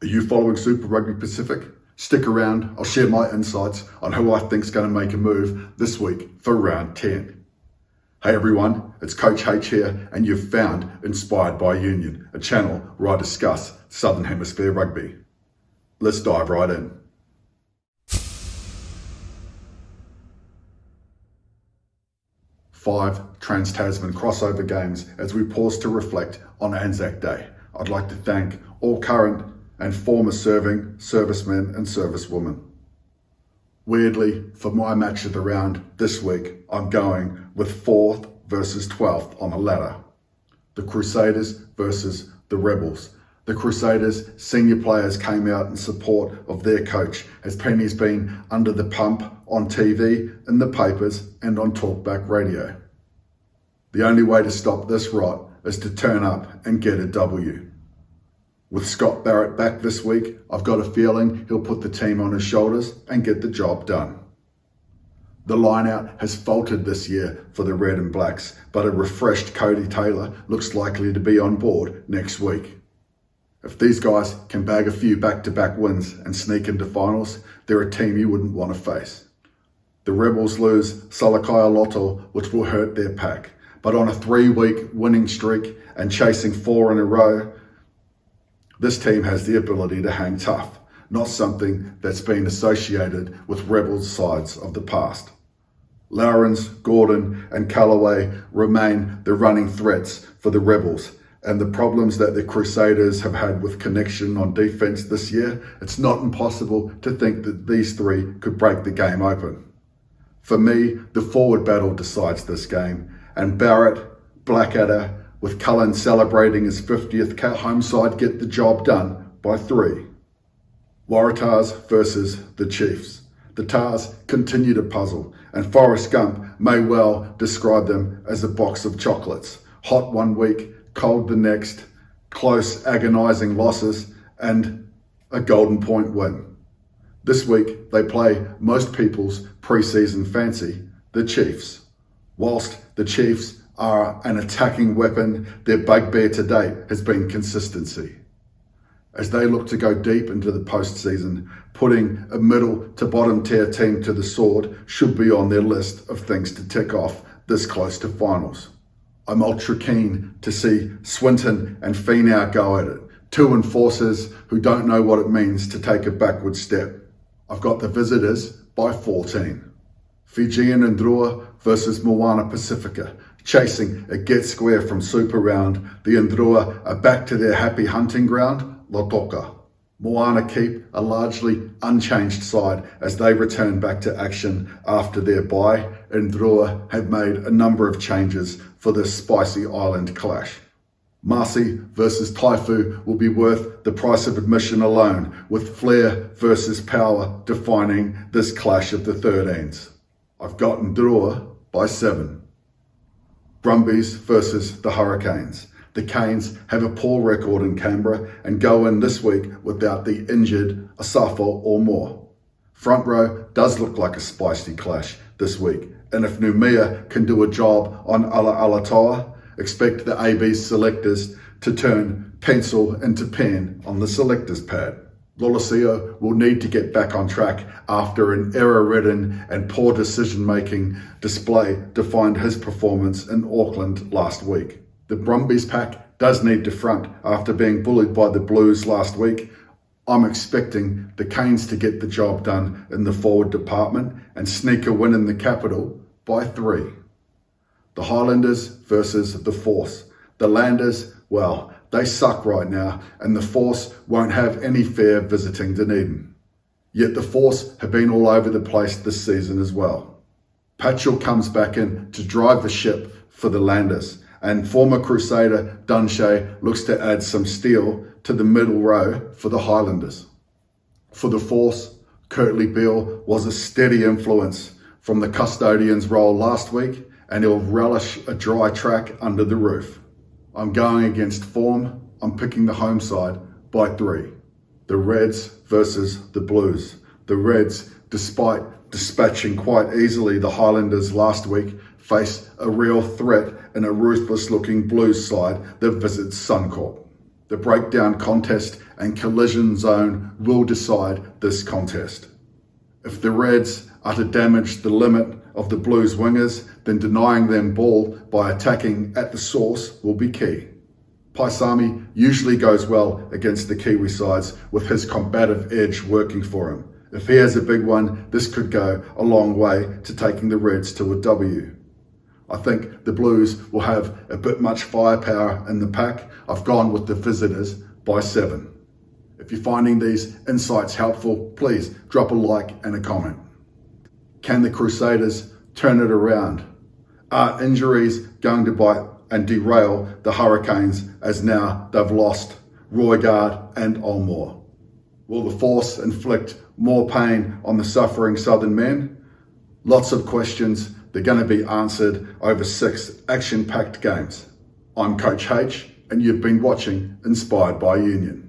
Are you following Super Rugby Pacific? Stick around, I'll share my insights on who I think's going to make a move this week for round 10. Hey everyone, it's Coach H here, and you've found Inspired by Union, a channel where I discuss Southern Hemisphere rugby. Let's dive right in. Five Trans-Tasman crossover games as we pause to reflect on Anzac Day. I'd like to thank all current and former serving servicemen and servicewomen. Weirdly, for my match of the round this week, I'm going with 4th versus 12th on the ladder. The Crusaders versus the Rebels. The Crusaders senior players came out in support of their coach as Penny's been under the pump on TV, in the papers and on talkback radio. The only way to stop this rot is to turn up and get a W. With Scott Barrett back this week, I've got a feeling he'll put the team on his shoulders and get the job done. The lineout has faltered this year for the Red and Blacks, but a refreshed Cody Taylor looks likely to be on board next week. If these guys can bag a few back-to-back wins and sneak into finals, they're a team you wouldn't want to face. The Rebels lose Salakai Lotto, which will hurt their pack, but on a 3-week winning streak and chasing 4 in a row, this team has the ability to hang tough, not something that's been associated with Rebels sides of the past. Lawrence, Gordon and Callaway remain the running threats for the Rebels, and the problems that the Crusaders have had with connection on defence this year, it's not impossible to think that these three could break the game open. For me, the forward battle decides this game, and Barrett, Blackadder, with Cullen celebrating his 50th home side, get the job done by 3. Waratahs versus the Chiefs. The Tars continue to puzzle, and Forrest Gump may well describe them as a box of chocolates. Hot one week, cold the next, close, agonising losses, and a golden point win. This week, they play most people's pre-season fancy, the Chiefs. Whilst the Chiefs are an attacking weapon, their bugbear to date has been consistency. As they look to go deep into the postseason, putting a middle to bottom tier team to the sword should be on their list of things to tick off this close to finals. I'm ultra keen to see Swinton and Finau go at it, 2 enforcers who don't know what it means to take a backward step. I've got the visitors by 14. Fijian and Drua versus Moana Pacifica. Chasing a get square from Super Round, the Ndrua are back to their happy hunting ground, Lautoka. Moana keep a largely unchanged side as they return back to action after their bye, and Ndrua have made a number of changes for this spicy island clash. Marcy versus Taifu will be worth the price of admission alone, with flair versus power defining this clash of the 13s. I've got Ndrua by 7. Brumbies versus the Hurricanes. The Canes have a poor record in Canberra and go in this week without the injured Asafo or more. Front row does look like a spicy clash this week, and if Numia can do a job on Ala Alatoa, expect the AB selectors to turn pencil into pen on the selectors pad. Lolosio will need to get back on track after an error-ridden and poor decision-making display defined his performance in Auckland last week. The Brumbies pack does need to front after being bullied by the Blues last week. I'm expecting the Canes to get the job done in the forward department and sneak a win in the capital by 3. The Highlanders versus the Force. The Landers, well, they suck right now, and the Force won't have any fear visiting Dunedin. Yet the Force have been all over the place this season as well. Patchell comes back in to drive the ship for the Landers, and former Crusader Dunshay looks to add some steel to the middle row for the Highlanders. For the Force, Kurtley Beale was a steady influence from the custodian's role last week, and he'll relish a dry track under the roof. I'm going against form. I'm picking the home side by 3. The Reds versus the Blues. The Reds, despite dispatching quite easily the Highlanders last week, face a real threat in a ruthless looking Blues side that visits Suncorp. The breakdown contest and collision zone will decide this contest. If the Reds are to damage the limit of the Blues wingers, then denying them ball by attacking at the source will be key. Paisami usually goes well against the Kiwi sides with his combative edge working for him. If he has a big one, this could go a long way to taking the Reds to a W. I think the Blues will have a bit much firepower in the pack. I've gone with the visitors by 7. If you're finding these insights helpful, please drop a like and a comment. Can the Crusaders turn it around? Are injuries going to bite and derail the Hurricanes as now they've lost Roigard and Olmore? Will the Force inflict more pain on the suffering Southern men? Lots of questions. They're going to be answered over 6 action-packed games. I'm Coach H, and you've been watching Inspired by Union.